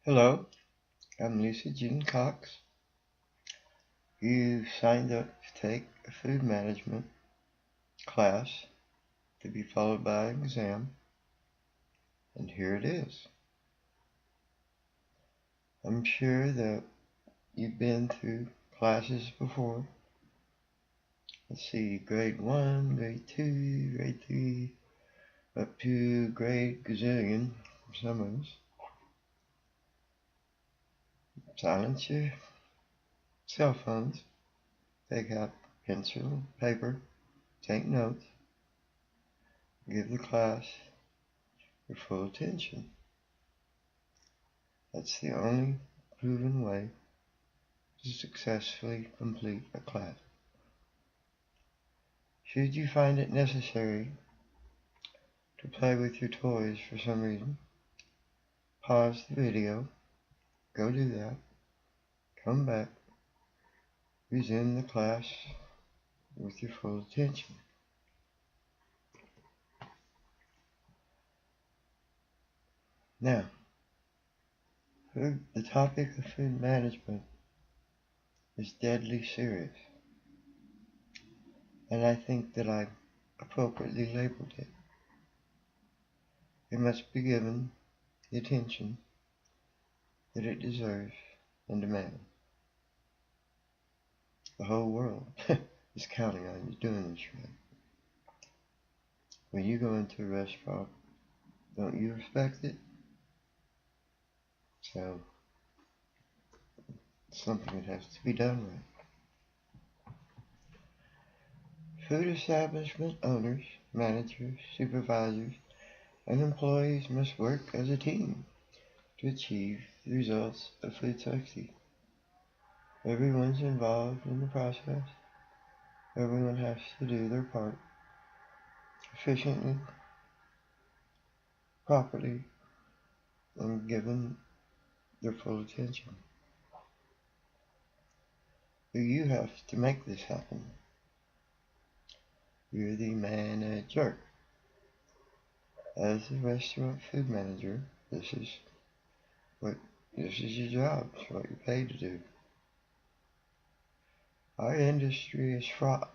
Hello, I'm Lisa Jean Cox. You signed up to take a food management class to be followed by an exam, and here it is. I'm sure that you've been through classes before. Let's see, grade 1, grade 2, grade 3, up to grade gazillion for some of us. Silence your cell phones, take out pencil, paper, take notes, give the class your full attention. That's the only proven way to successfully complete a class. Should you find it necessary to play with your toys for some reason, pause the video, go do that, come back, resume the class with your full attention. Now, the topic of food management is deadly serious, and I think that I've appropriately labeled it. It must be given the attention that it deserves and demands. The whole world is counting on you doing this right. When you go into a restaurant, don't you respect it? So, it's something that has to be done right. Food establishment owners, managers, supervisors, and employees must work as a team to achieve the results of food safety. Everyone's involved in the process. Everyone has to do their part efficiently, properly, and given their full attention. But you have to make this happen. You're the manager. As a restaurant food manager, this is your job. It's what you're paid to do. Our industry is fraught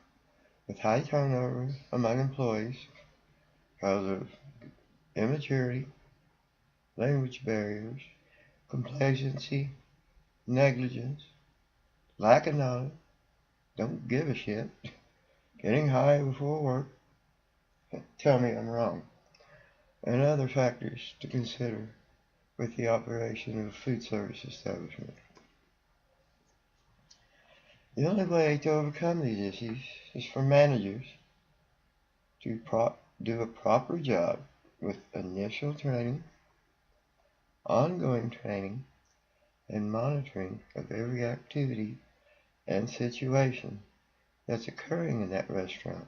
with high turnover among employees because of immaturity, language barriers, complacency, negligence, lack of knowledge, don't give a shit, getting high before work, tell me I'm wrong, and other factors to consider with the operation of a food service establishment. The only way to overcome these issues is for managers to do a proper job with initial training, ongoing training, and monitoring of every activity and situation that's occurring in that restaurant.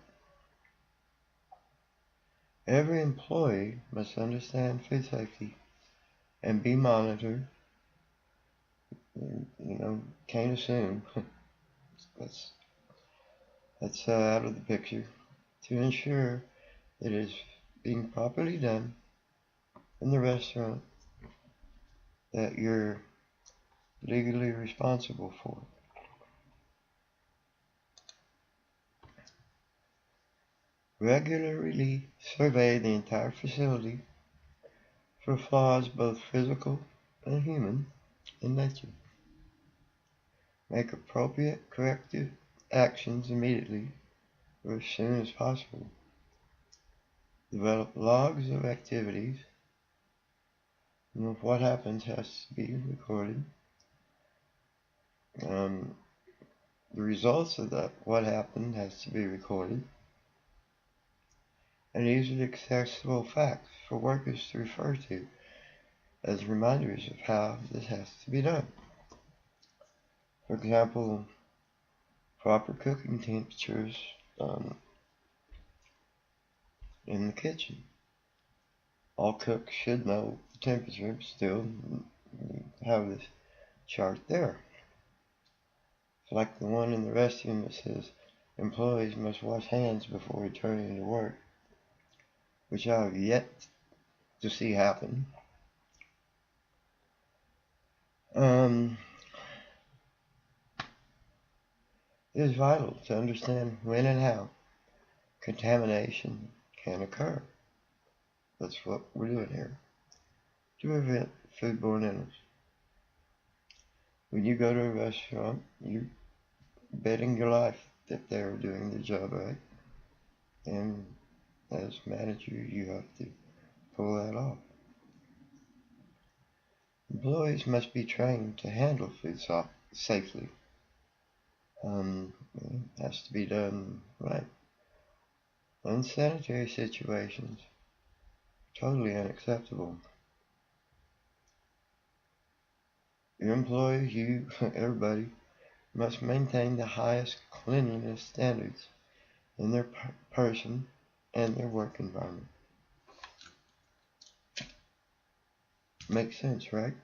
Every employee must understand food safety and be monitored. Can't assume. That's out of the picture. To ensure that it is being properly done in the restaurant that you're legally responsible for. Regularly survey the entire facility for flaws both physical and human in nature. Make appropriate corrective actions immediately or as soon as possible. Develop logs of activities. What happens has to be recorded. The results of what happened has to be recorded. And easily accessible facts for workers to refer to as reminders of how this has to be done. For example, proper cooking temperatures in the kitchen. All cooks should know the temperature, but still have this chart there. It's like the one in the restroom that says employees must wash hands before returning to work, which I have yet to see happen. It is vital to understand when and how contamination can occur. That's what we're doing here to prevent foodborne illness. When you go to a restaurant, you're betting your life that they're doing their job right, and as manager, you have to pull that off. Employees must be trained to handle food safely. It has to be done right. Unsanitary situations are totally unacceptable. Your employees, you, everybody, must maintain the highest cleanliness standards in their person and their work environment. Makes sense, right?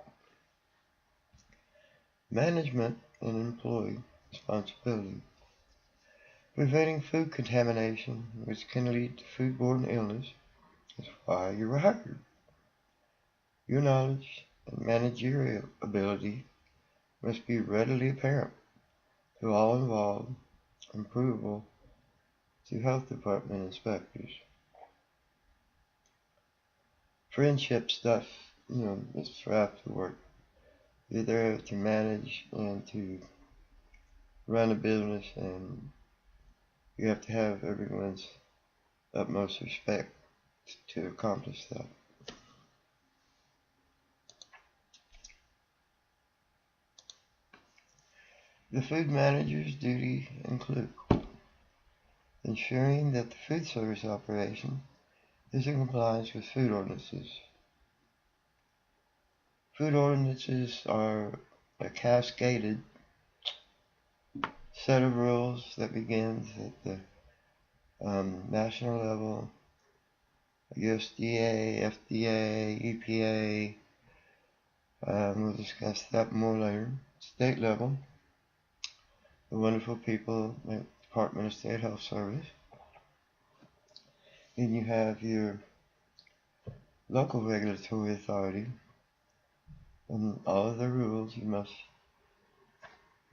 Management and employee responsibility. Preventing food contamination, which can lead to foodborne illness, is why you're hired. Your knowledge and managerial ability must be readily apparent to all involved and provable to health department inspectors. Friendship stuff, is for after work. You're there to manage and to run a business, and you have to have everyone's utmost respect to accomplish that. The food manager's duty include ensuring that the food service operation is in compliance with food ordinances. Food ordinances are a cascaded set of rules that begins at the national level, USDA, FDA, EPA. We'll discuss that more later. State level, the wonderful people at the Department of State Health Service. Then you have your local regulatory authority, and all of the rules you must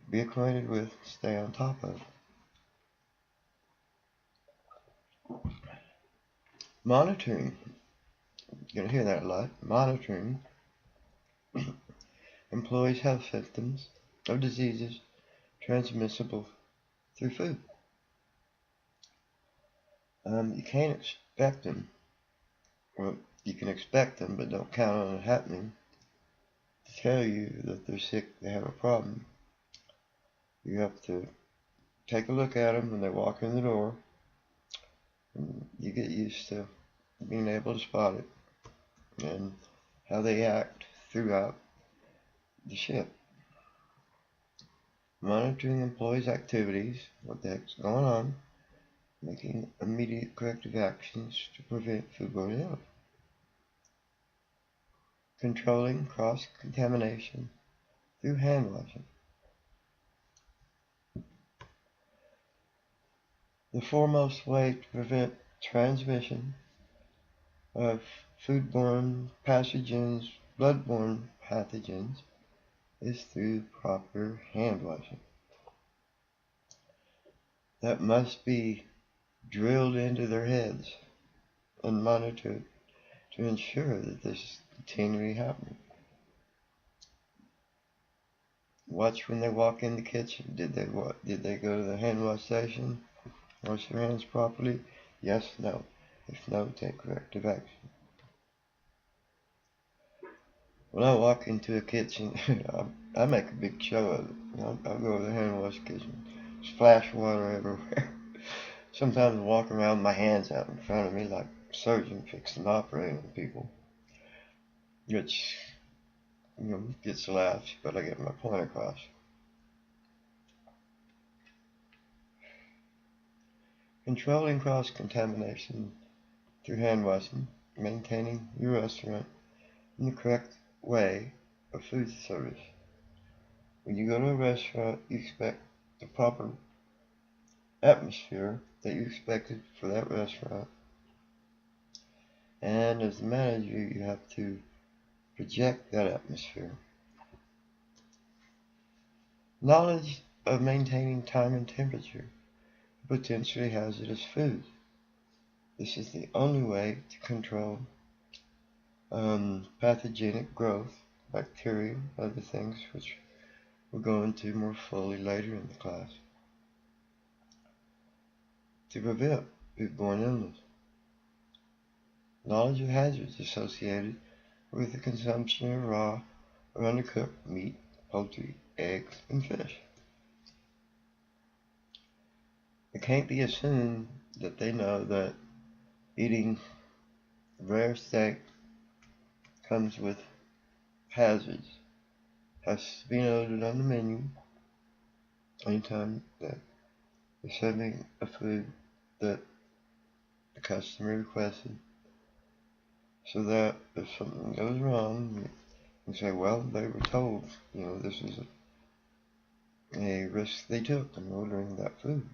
be acquainted with, stay on top of. Monitoring, you're going to hear that a lot. Monitoring employees' health symptoms of diseases transmissible through food. You can't expect them, well, you can expect them, but don't count on it happening, to tell you that they're sick, they have a problem. You have to take a look at them when they walk in the door, and you get used to being able to spot it and how they act throughout the shift. Monitoring employees' activities, what the heck's going on, making immediate corrective actions to prevent foodborne illness. Controlling cross-contamination through hand washing. The foremost way to prevent transmission of foodborne pathogens, bloodborne pathogens, is through proper hand washing. That must be drilled into their heads and monitored to ensure that this is continually happening. Watch when they walk in the kitchen. Did they go to the hand wash station? Wash their hands properly? Yes, no. If no, take corrective action. When I walk into a kitchen, I make a big show of it. I'll go to the hand wash kitchen, splash water everywhere. Sometimes I walk around with my hands out in front of me like a surgeon fixing to operate on people, which gets laughs, but I get my point across. Controlling cross-contamination through hand washing, maintaining your restaurant in the correct way of food service. When you go to a restaurant, you expect the proper atmosphere that you expected for that restaurant. And as the manager, you have to project that atmosphere. Knowledge of maintaining time and temperature for potentially hazardous foods. This is the only way to control pathogenic growth, bacteria, other things which we'll go into more fully later in the class, to prevent food-borne illness. Knowledge of hazards associated with the consumption of raw or undercooked meat, poultry, eggs, and fish. It can't be assumed that they know that eating rare steak comes with hazards. Has to be noted on the menu anytime that you're serving a food that the customer requested, so that if something goes wrong, you say, well, they were told, this is a risk they took in ordering that food.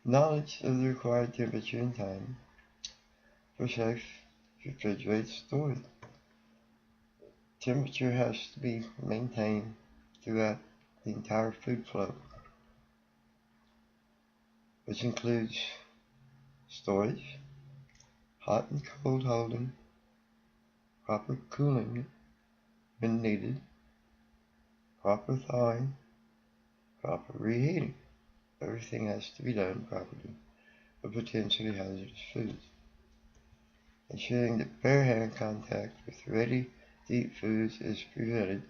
Knowledge of the required temperature and time for safe refrigerated storage. Temperature has to be maintained throughout the entire food flow, which includes storage, hot and cold holding, proper cooling when needed, proper thawing, proper reheating. Everything has to be done properly for potentially hazardous foods. Ensuring that bare hand contact with ready-to-eat foods is prevented.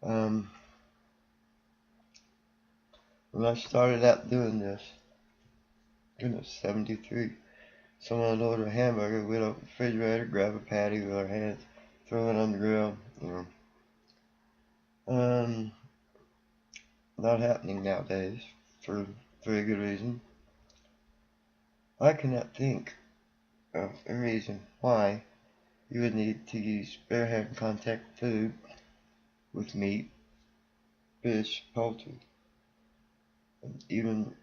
When I started out doing this, 73, someone would order a hamburger, we'd open the refrigerator, grab a patty with our hands, throw it on the grill, Not happening nowadays, for very good reason. I cannot think of a reason why you would need to use bare hand contact food with meat, fish, poultry. And even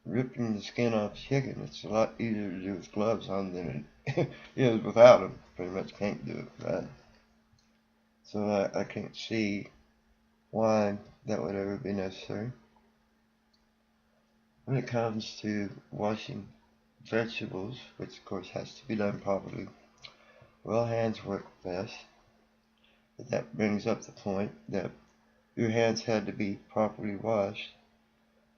ripping the skin off chicken, it's a lot easier to do with gloves on than it is without them. Pretty much can't do it, right? So I can't see why that would ever be necessary. When it comes to washing vegetables, which of course has to be done properly, well, hands work best. But that brings up the point that your hands had to be properly washed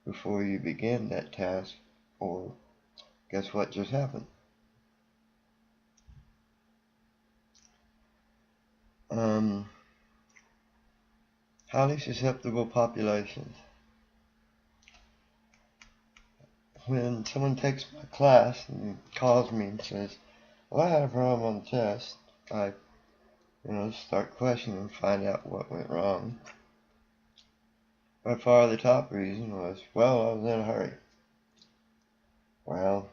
before you begin that task, or guess what just happened? Highly susceptible populations. When someone takes my class and calls me and says, well, I had a problem on the test, I start questioning and find out what went wrong. By far the top reason was, well, I was in a hurry. Well,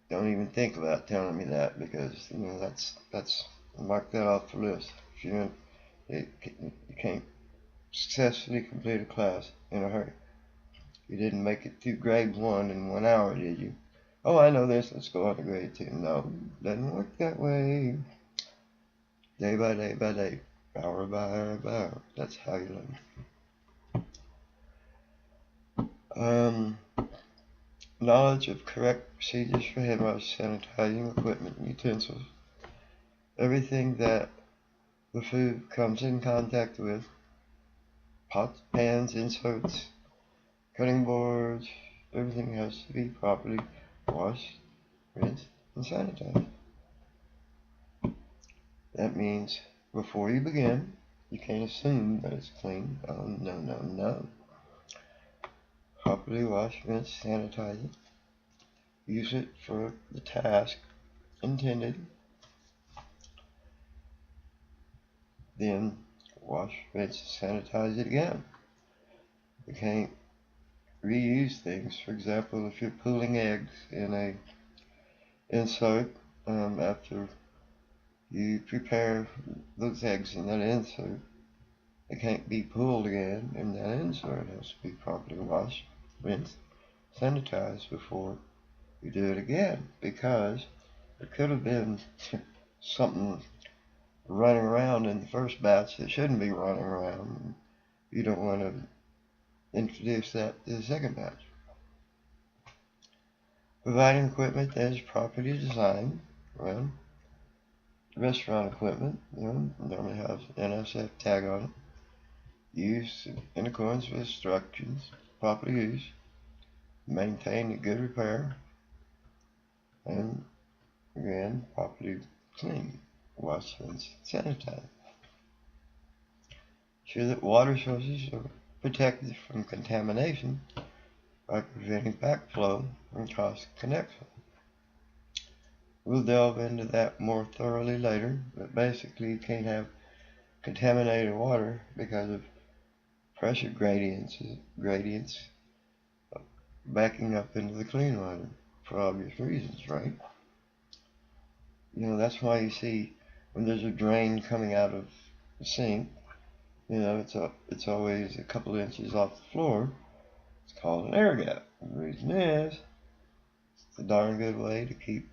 don't even think about telling me that, because that's mark that off the list. If you can't successfully complete a class in a hurry. You didn't make it through grade 1 in 1 hour, did you? Oh, I know this, let's go on to grade 2. No, doesn't work that way. Day by day by day, hour by hour by hour. That's how you learn. Knowledge of correct procedures for hand wash, sanitizing equipment and utensils. Everything that the food comes in contact with, pots, pans, inserts, cutting boards, everything has to be properly washed, rinsed, and sanitized. That means before you begin, you can't assume that it's clean. Oh, no. Properly wash, rinse, sanitize it. Use it for the task intended. Then wash, rinse, sanitize it again. You can't reuse things. For example, if you're pulling eggs in a insert, after you prepare those eggs in that insert, they can't be pulled again, and that insert has to be properly washed, rinsed, sanitized before you do it again, because there could have been something running around in the first batch that shouldn't be running around. You don't want to introduce that to the second batch. Providing equipment that is properly designed. Well, restaurant equipment, normally has NSF tag on it. Used in accordance with instructions, properly used, maintained in good repair, and again, properly cleaned, washed and sanitized. Ensure that water sources are protected from contamination by preventing backflow and cross-connection. We'll delve into that more thoroughly later, but basically you can't have contaminated water because of pressure gradients backing up into the clean water for obvious reasons, right? That's why you see when there's a drain coming out of the sink, it's always a couple inches off the floor. It's called an air gap. The reason is, it's a darn good way to keep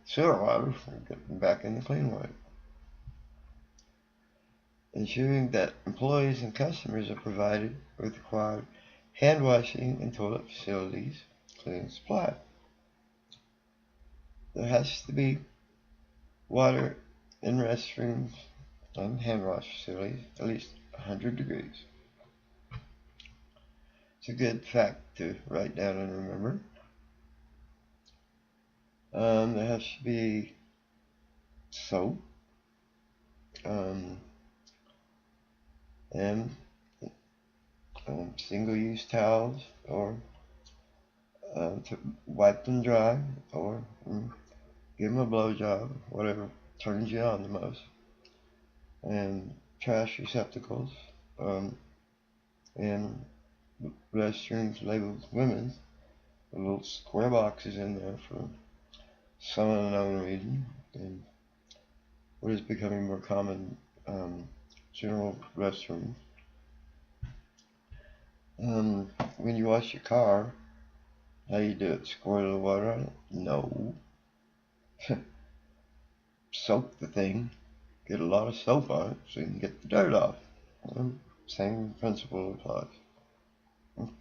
sewer water from getting back in the clean water. Ensuring that employees and customers are provided with required hand washing and toilet facilities, cleaning supply. There has to be water in restrooms and hand wash facilities at least 100 degrees. It's a good fact to write down and remember. There has to be soap and single-use towels, or to wipe them dry, or give them a blowjob, whatever turns you on the most. And trash receptacles, and restrooms labeled women's, with little square boxes in there for some unknown reason, and what is becoming more common, general restrooms. When you wash your car, how you do it? Squirt a little water on it? No. Soak the thing. Get a lot of soap on it so you can get the dirt off. Same principle applies.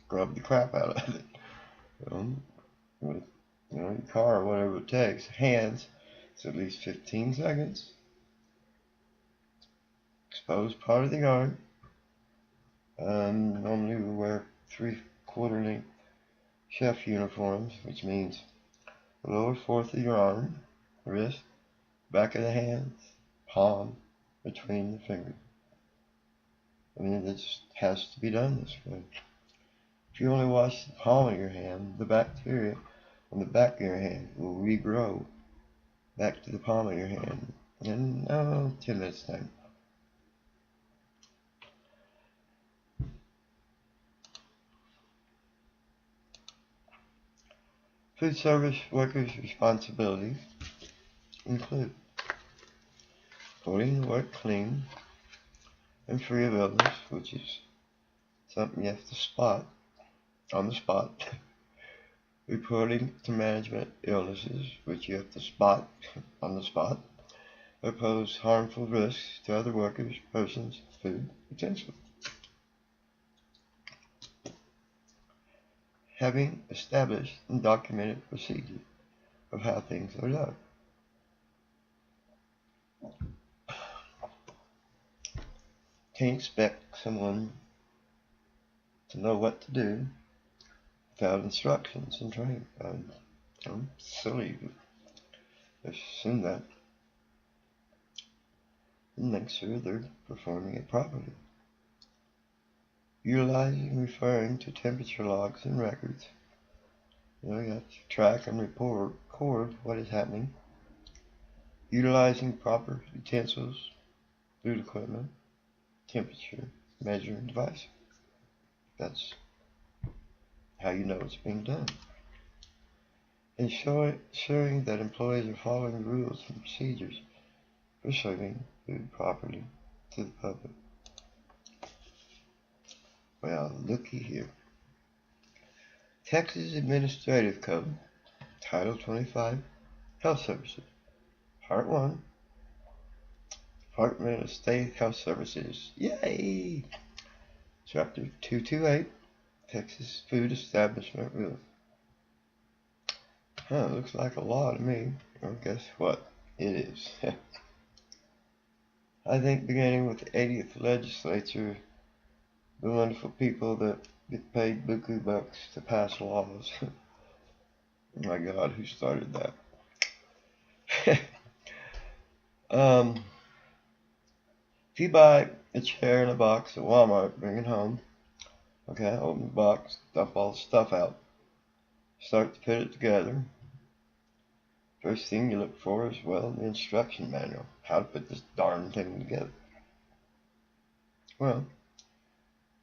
Scrub the crap out of it. With your car or whatever it takes. Hands, it's at least 15 seconds. Expose part of the yarn. Normally we wear 3/4 length chef uniforms, which means the lower fourth of your arm, wrist, back of the hands, palm, between the fingers. It just has to be done this way. If you only wash the palm of your hand, the bacteria on the back of your hand will regrow back to the palm of your hand in 10 minutes time. Food service workers' responsibilities include putting the work clean and free of illness, which is something you have to spot on the spot. Reporting to management illnesses, which you have to spot on the spot, or pose harmful risks to other workers, persons, food, utensils. Having established and documented procedure of how things are done. Can't expect someone to know what to do without instructions and training. I'm silly to assume that. And make sure they're performing it properly. Utilizing and referring to temperature logs and records. You have to track and record what is happening. Utilizing proper utensils, food equipment, temperature measuring device. That's how you know it's being done. Ensuring that employees are following the rules and procedures for serving food properly to the public. Well, looky here. Texas Administrative Code, Title 25, Health Services. Part 1, Department of State Health Services. Yay! Chapter 228, Texas Food Establishment Rules. Looks like a law to me. Well, guess what? It is. I think beginning with the 80th legislature, the wonderful people that get paid buku bucks to pass laws. My God, who started that? If you buy a chair and a box at Walmart, bring it home. Okay, open the box, dump all the stuff out. Start to put it together. First thing you look for is, well, the instruction manual. How to put this darn thing together. Well,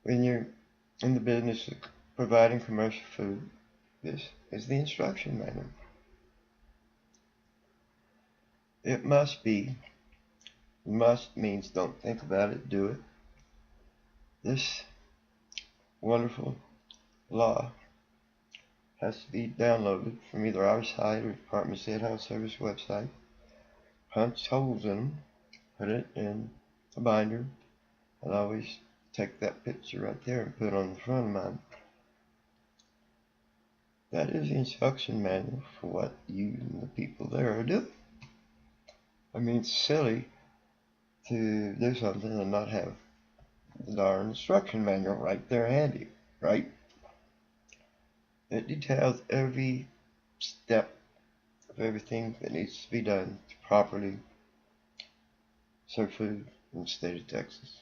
when you're in the business of providing commercial food, this is the instruction manual. It must be. Must means don't think about it, do it. This wonderful law has to be downloaded from either our site or Department of State Health Service website. Punch holes in them, put it in a binder, and I always take that picture right there and put it on the front of mine. That is the instruction manual for what you and the people there are doing. I mean, it's silly to do something and not have the darn instruction manual right there handy, right? It details every step of everything that needs to be done to properly serve food in the state of Texas.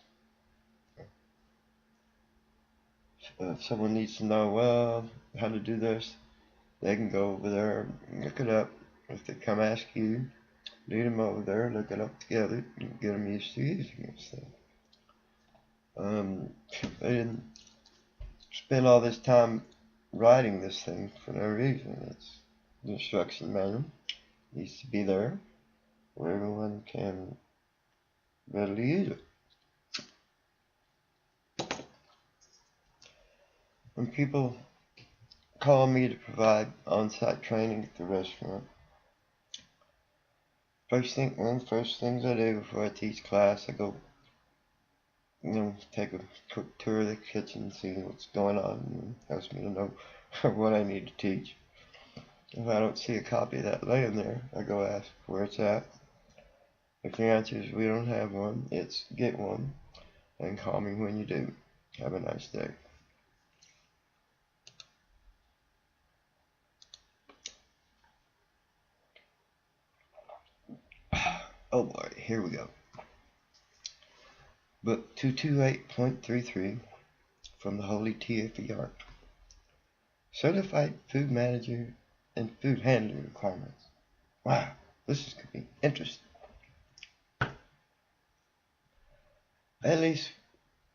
If someone needs to know, well, how to do this, they can go over there and look it up. If they come ask you, lead them over there, look it up together, and get them used to using this thing. They didn't spend all this time writing this thing for no reason. It's the instruction manual. It needs to be there where everyone can readily use it. When people call me to provide on-site training at the restaurant, one of the first things I do before I teach class, I go, take a quick tour of the kitchen, see what's going on, and helps me to know what I need to teach. If I don't see a copy of that laying there, I go ask where it's at. If the answer is we don't have one, it's get one, and call me when you do. Have a nice day. Oh boy, here we go. Book 228.33 from the Holy TFER. Certified Food Manager and Food Handling Requirements. Wow, this is going to be interesting.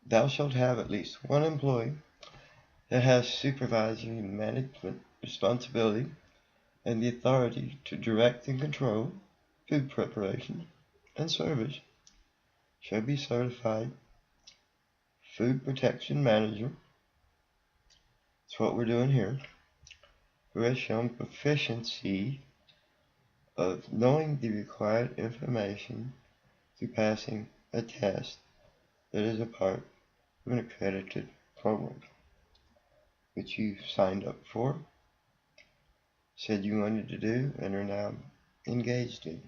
Thou shalt have at least one employee that has supervisory and management responsibility and the authority to direct and control food preparation and service, shall be certified food protection manager. That's what we're doing here. Who has shown proficiency of knowing the required information through passing a test that is a part of an accredited program, which you signed up for, said you wanted to do, and are now engaged in.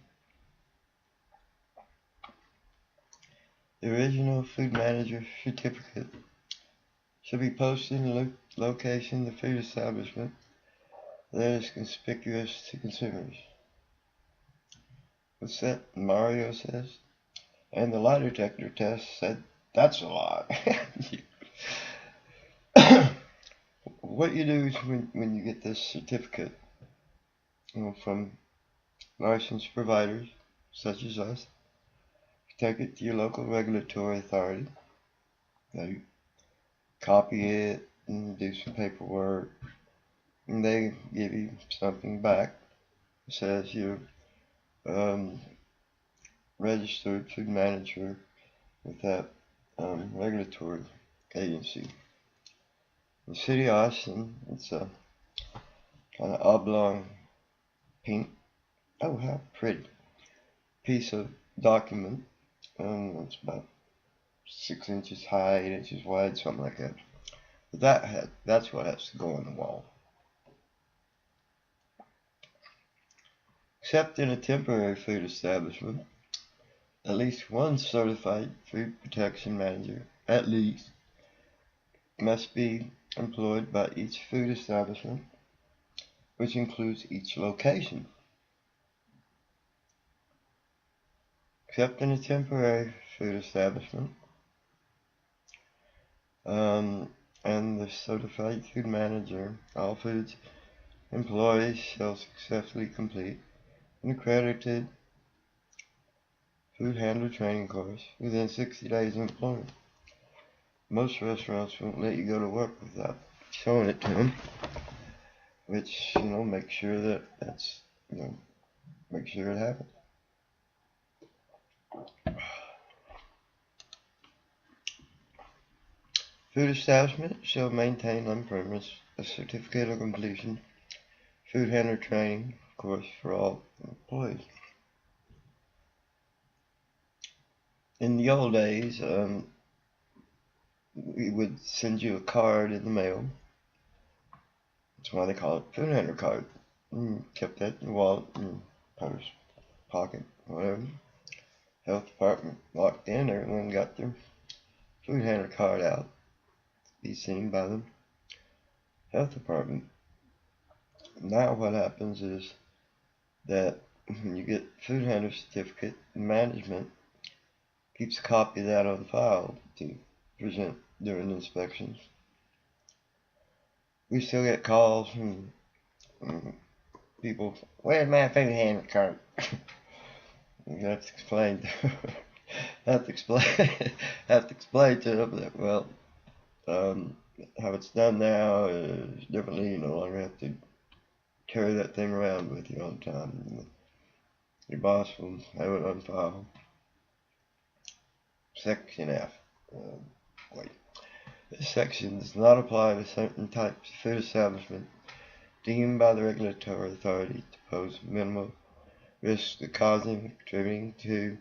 The original food manager certificate shall be posted in the location of the food establishment that is conspicuous to consumers. What's that? Mario says. And the lie detector test said that's a lie. What you do is when you get this certificate, from licensed providers such as us, you take it to your local regulatory authority. They copy it and do some paperwork, and they give you something back that says you're registered food manager with that regulatory agency. The city of Austin, it's a kind of oblong pink Oh, how pretty. Piece of document. It's about 6 inches high, 8 inches wide, something like that. But that's what has to go on the wall. Except in a temporary food establishment, at least one certified food protection manager, at least, must be employed by each food establishment, which includes each location. Except in a temporary food establishment, and the certified food manager, all foods employees shall successfully complete an accredited food handler training course within 60 days of employment. Most restaurants won't let you go to work without showing it to them, which, make sure that's, make sure it happens. Food establishment shall maintain on premise a certificate of completion food handler training course for all employees. In the old days, we would send you a card in the mail. That's why they call it food handler card. Kept that in your wallet, your purse, pocket, whatever. Health department walked in, everyone got their food handler card out to be seen by the health department. Now what happens is that when you get food handler certificate, management keeps a copy of that on file to present during inspections. We still get calls from people, where's my food handler card? You have to explain have to explain to them that, well, how it's done now is differently. You no longer have to carry that thing around with you all the time. Your boss will have it on file. Section F. This section does not apply to certain types of food establishment deemed by the regulatory authority to pose minimal risk of causing or contributing to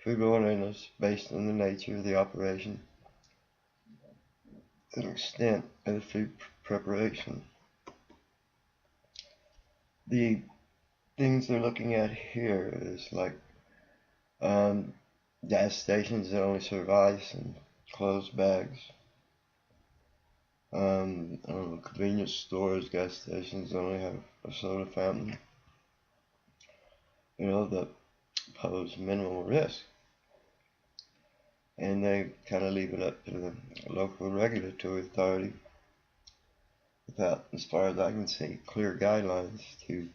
food-borne illness based on the nature of the operation and extent of the food preparation. The things they're looking at here is like gas stations that only serve ice and closed bags. Convenience stores, gas stations only have a soda fountain. That pose minimal risk. And they kind of leave it up to the local regulatory authority without, as far as I can see, clear guidelines to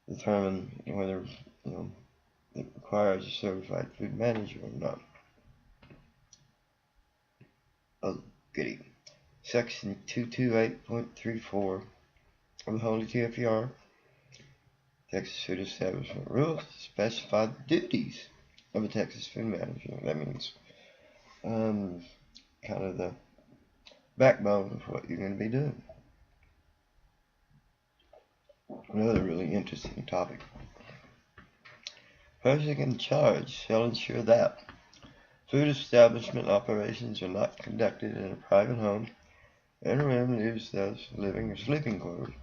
determine whether, it requires a certified food manager or not. Oh, goody. Section 228.34 of the Holy TFER, Texas Food Establishment Rules, specify the duties of a Texas food manager. That means kind of the backbone of what you're going to be doing. Another really interesting topic. Person in charge shall ensure that food establishment operations are not conducted in a private home in a room used as living or sleeping quarters.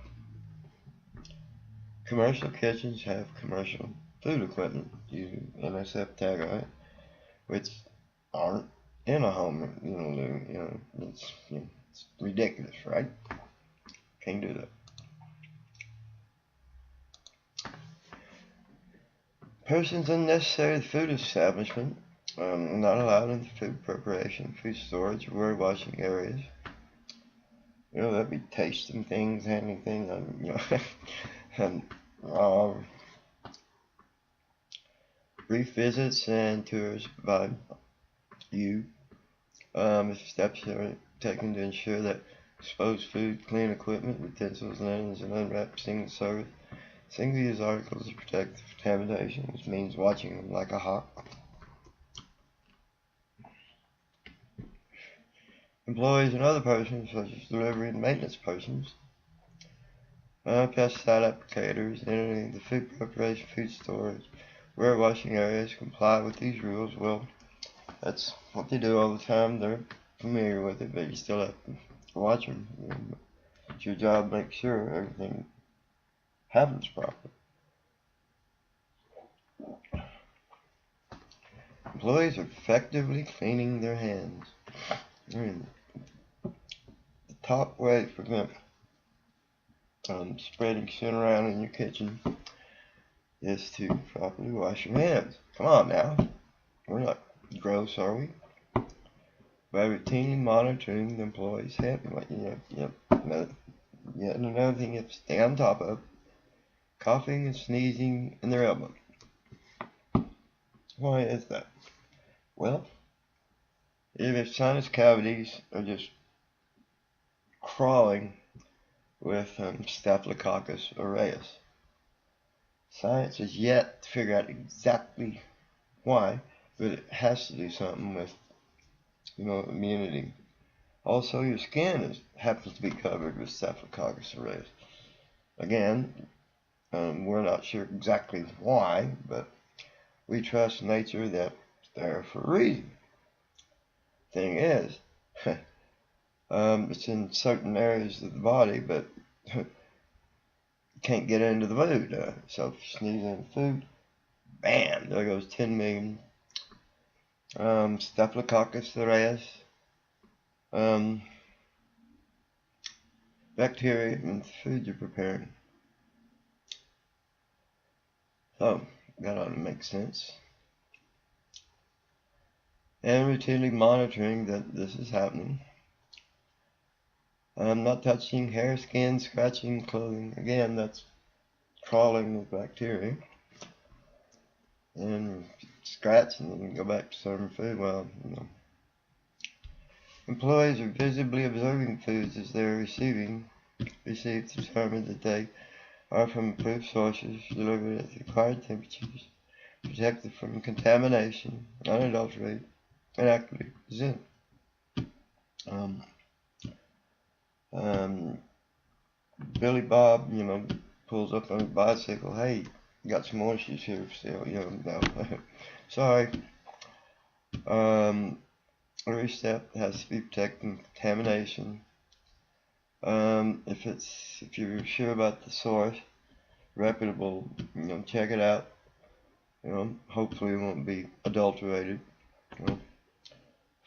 Commercial kitchens have commercial food equipment using NSF tag on it, which aren't in a home, living. It's ridiculous, right? Can't do that. Persons unnecessary to food establishment not allowed in food preparation, food storage, or washing areas. That'd be tasting things, handling things, and brief visits and tours by you. If steps are taken to ensure that exposed food, clean equipment, utensils, linens, and unwrapped single service, single-use articles to protect contamination, which means watching them like a hawk. Employees and other persons, such as delivery and maintenance persons, pesticide applicators entering the food preparation, food storage, warewashing areas comply with these rules. Well, that's what they do all the time. They're familiar with it, but you still have to watch them. It's your job to make sure everything happens properly. Employees are effectively cleaning their hands. The top way to prevent spreading shit around in your kitchen is to properly wash your hands. Come on now. We're not gross, are we? By routinely monitoring the employee's hand. Another thing you have to stay on top of. Coughing and sneezing in their elbow. Why is that? Well, if sinus cavities are just crawling with Staphylococcus aureus. Science has yet to figure out exactly why, but it has to do something with, immunity. Also, your skin happens to be covered with Staphylococcus aureus. Again, we're not sure exactly why, but we trust nature that it's there for a reason. Thing is, it's in certain areas of the body, but can't get into the food. So if you sneeze in food, bam, there goes 10 million Staphylococcus aureus bacteria in the food you're preparing. So that ought to make sense. And routinely monitoring that this is happening. Not touching hair, skin, scratching clothing. Again, that's crawling with bacteria. And scratch and then go back to serving food. Well, Employees are visibly observing foods as they are received to determine that they are from approved sources, delivered at the required temperatures, protected from contamination, unadulterated, and accurately presented. Billy Bob, pulls up on his bicycle. Hey, got some oranges here for sale. No. Sorry. Every step has to be protected from contamination. If you're sure about the source, reputable, check it out. Hopefully it won't be adulterated.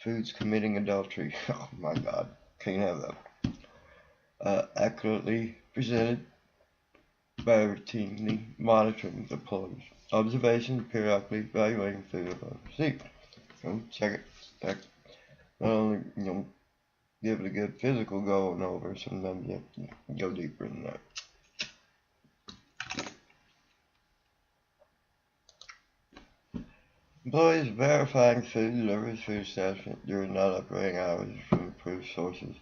Foods committing adultery. Oh my God, can't have that. Accurately presented by routinely monitoring the employees. Observation, periodically evaluating food upon receipt. Check it. Not only give it a good physical going over, sometimes you have to go deeper than that. Employees verifying food deliveries, food establishment during non-operating hours from approved sources,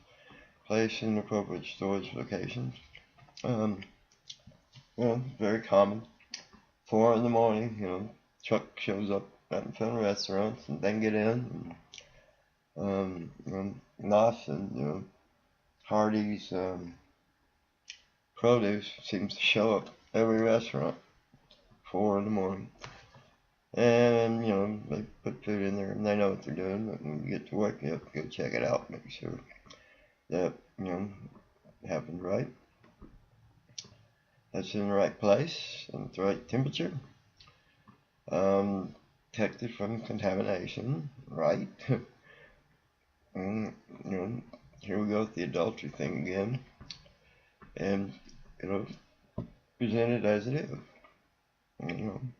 placed in appropriate storage locations. Very common. 4 in the morning, truck shows up out in front of restaurants and then get in. Noss and Hardee's produce seems to show up every restaurant 4 in the morning, and they put food in there and they know what they're doing. But when you get to work, you have to go check it out, make sure that happened right, that's in the right place and the right temperature, protected from contamination, right? Here we go with the adultery thing again, and presented as it is.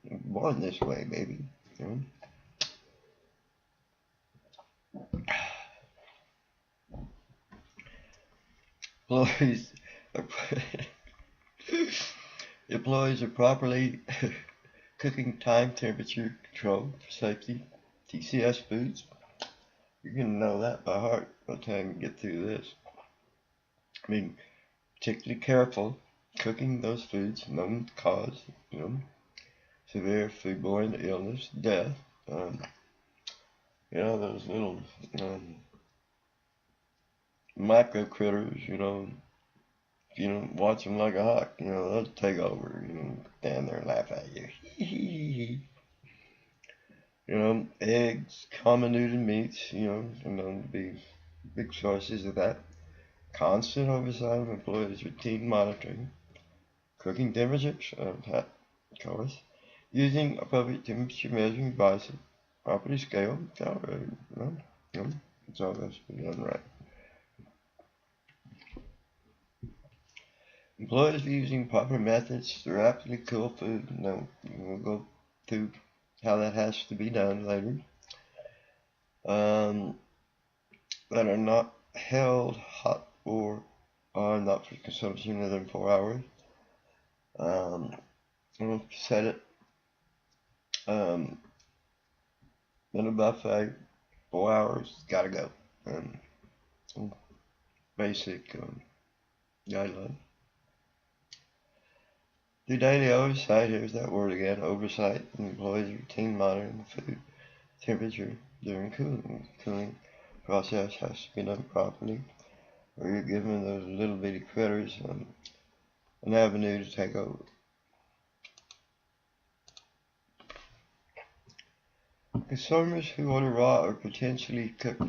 Born this way, baby. Employees are properly cooking time temperature control for safety. TCS foods. You're gonna know that by heart by the time you get through this. Particularly careful cooking those foods known to cause, severe food-borne illness, death. Those little micro critters, watch them like a hawk. They'll take over. Stand there and laugh at you. Eggs, comminuted meats, known to be big sources of that. Constant oversight of employees, routine monitoring, cooking temperatures, of course, using appropriate temperature measuring devices, property scale, calibrated. It's all that's been done right. Employees are using proper methods to rapidly cool food. We'll go through how that has to be done later. That are not held hot or are not for consumption within 4 hours. We'll set it in a buffet, 4 hours, gotta go. Basic guideline. Through daily oversight, here's that word again, oversight, employees routine monitoring the food temperature during cooling. Cooling process has to be done properly, or you're giving those little bitty critters an avenue to take over. Consumers who order raw or potentially cooked,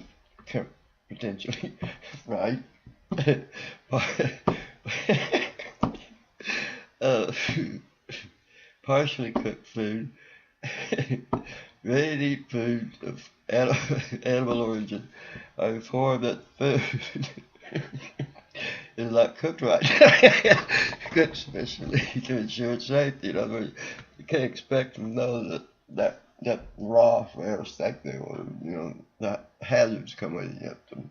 right? Partially cooked food, ready-to-eat food of animal origin are informed that food is not cooked right. Cooked specially to ensure its safety. In other words, you can't expect them to know that raw for steak they order, that hazards come with it. You have to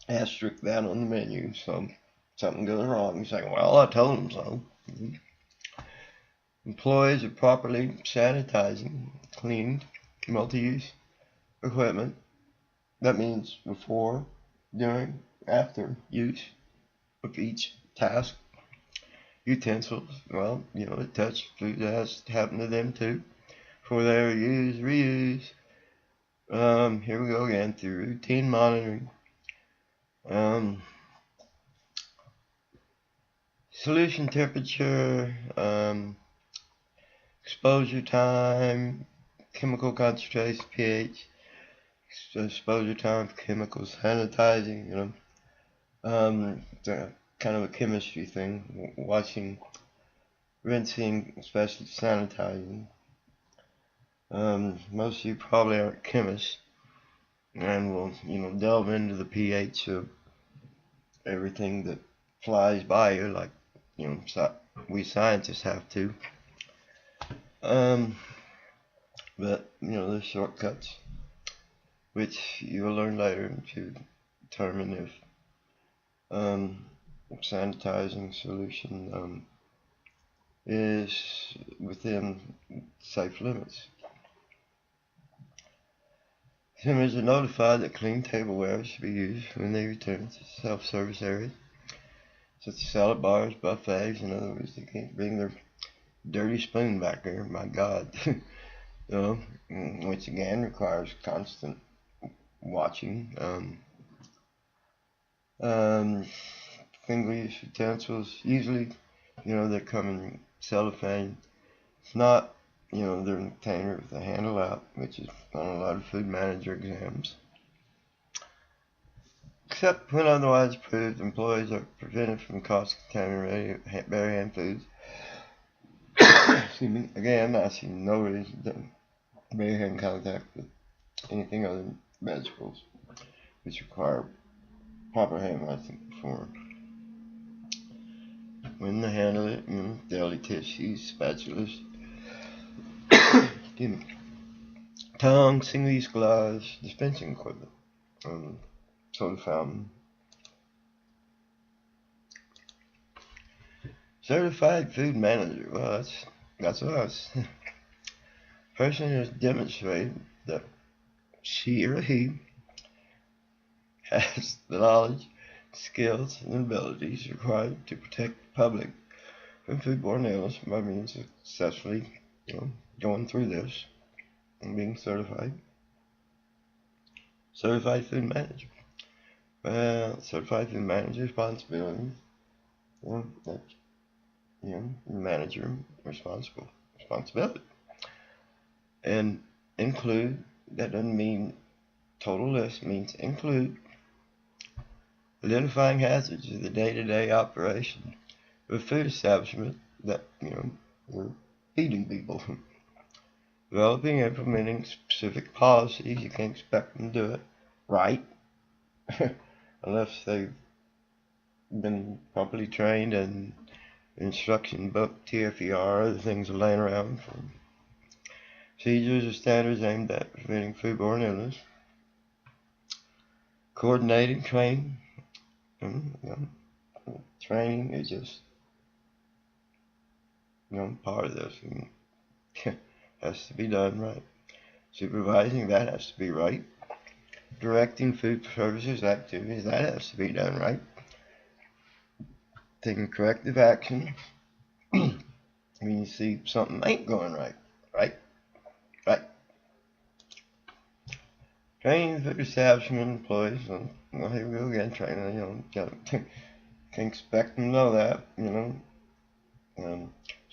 asterisk that on the menu. So something goes wrong, you say, well, I told them so. Employees are properly sanitizing, cleaned, multi-use equipment. That means before, during, after use of each task. Utensils, well, it touched food that has happened to them too. For their use, reuse. Here we go again through routine monitoring. Solution temperature, exposure time, chemical concentration, pH, exposure time for chemicals, sanitizing, kind of a chemistry thing, washing, rinsing, especially sanitizing. Most of you probably aren't chemists, and will, delve into the pH of everything that flies by you, like, we scientists have to. But, there's shortcuts, which you will learn later to determine if sanitizing solution is within safe limits. Consumers are notified that clean tableware should be used when they return to self-service areas, such as salad bars, buffets. In other words, they can't bring their dirty spoon back there. My God. Which again requires constant watching. Single-use utensils, usually, they come in cellophane. It's not, they're in a container with the handle out, which is on a lot of food manager exams. Except when otherwise approved, employees are prevented from cross-contaminating bare hand foods. Excuse me. Again, I see no reason to bare hand contact with anything other than vegetables, which require proper hand washing before. When they handle it, deli tissues, spatulas, excuse me, tongs, single-use gloves, dispensing equipment, soda fountain. Certified food manager, well, that's us. Person who has demonstrated that she or he has the knowledge, skills, and abilities required to protect the public from food-borne illness by means of successfully, going through this and being certified. Certified food manager. Well, certified food manager responsibilities That's, manager responsibility. And include, that doesn't mean total list, means include identifying hazards of the day-to-day operation of a food establishment that, we're feeding people. Developing and implementing specific policies. You can't expect them to do it right unless they've been properly trained and instruction book, TFER, the things are laying around for procedures or standards aimed at preventing food-borne illness. Coordinating training. Training is just, part of this. Has to be done right. Supervising, that has to be right. Directing food services activities, that has to be done right. Taking corrective action when you see something ain't going right. Training food establishment employees, well, here we go again, training, can't expect them to know that,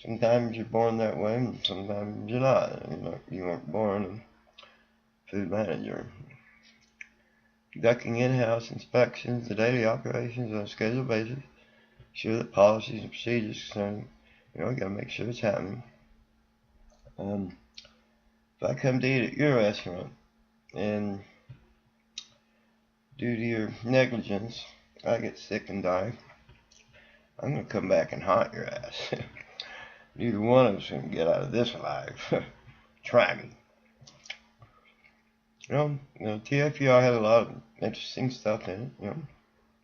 sometimes you're born that way, and sometimes you're not. You weren't born a food manager. Conducting in-house inspections of daily operations on a scheduled basis. Ensure that policies and procedures concerning, you gotta make sure it's happening. If I come to eat at your restaurant and due to your negligence I get sick and die, I'm gonna come back and haunt your ass. Neither one of us can get out of this alive. Try me. TFER had a lot of interesting stuff in it.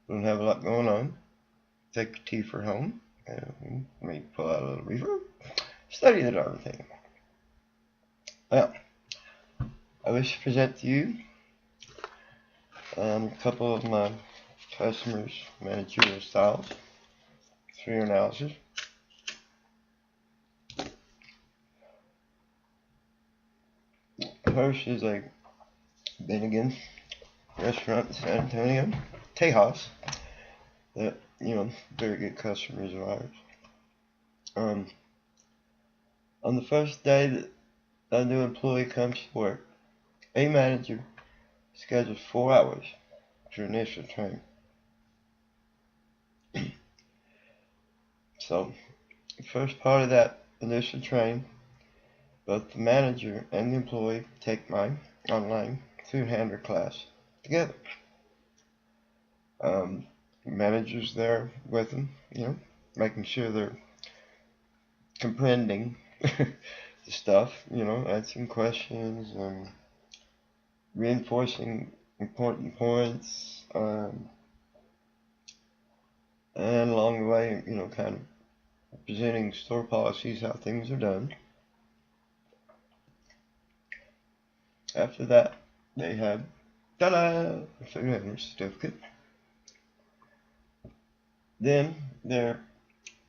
Don't have a lot going on. Take your TFER home. Maybe pull out a little reefer. Study the darn thing. Well, I wish to present to you a couple of my customers' managerial styles for your analysis. First is a Bennigans restaurant in San Antonio, Tejas, that, very good customers of ours. On the first day that a new employee comes to work, a manager schedules 4 hours for initial training. So, the first part of that initial training, both the manager and the employee take my online food handler class together. The manager's there with them, making sure they're comprehending the stuff, answering questions, reinforcing important points, and along the way, kind of presenting store policies, how things are done. After that, they have, ta-da, a food handler certificate. Then they're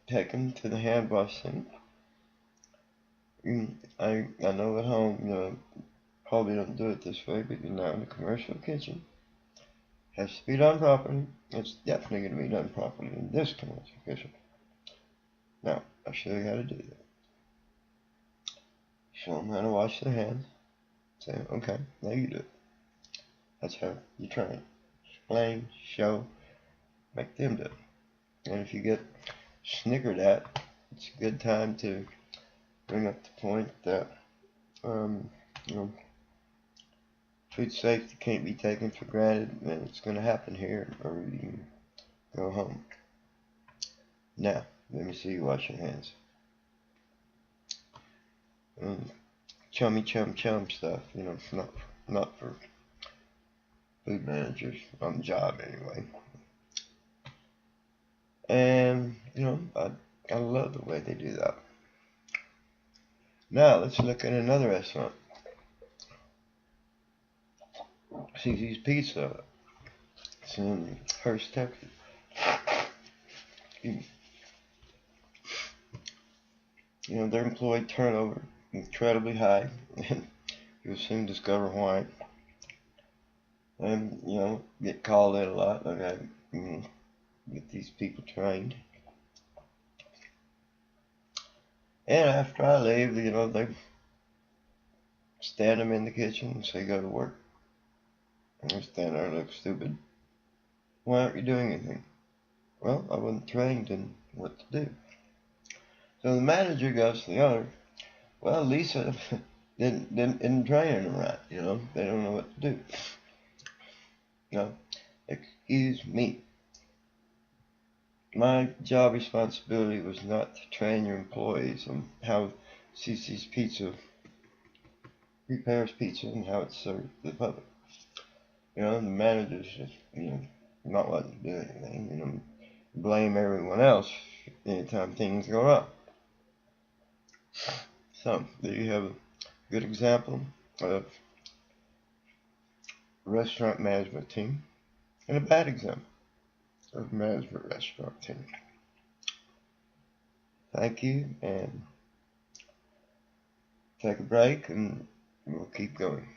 taken to the hand wash center. I know at home, probably don't do it this way, but now in the commercial kitchen, has to be done properly. It's definitely going to be done properly in this commercial kitchen. Now, I'll show you how to do that. Show them how to wash their hands. Say, okay, now you do it. That's how you train. Explain, show, make them do it. And if you get snickered at, it's a good time to bring up the point that, food safety can't be taken for granted, and it's going to happen here, or you can go home. Now, let me see you wash your hands. Chummy chum stuff, not for food managers on the job anyway. And, I love the way they do that. Now, let's look at another restaurant. CC's Pizza. It's in Hurst, Texas. Their employee turnover incredibly high, and you'll soon discover why. And, get called in a lot. Okay, get these people trained. And after I leave, they stand them in the kitchen and say, go to work. And they stand there and look stupid. Why aren't you doing anything? Well, I wasn't trained in what to do. So the manager goes to the owner, well, Lisa didn't train them right, they don't know what to do. No, excuse me. My job responsibility was not to train your employees on how CC's Pizza prepares pizza and how it's served to the public. The managers just, not letting them do anything, blame everyone else anytime things go wrong. So, there you have a good example of restaurant management team and a bad example of management restaurant team. Thank you, and take a break, and we'll keep going.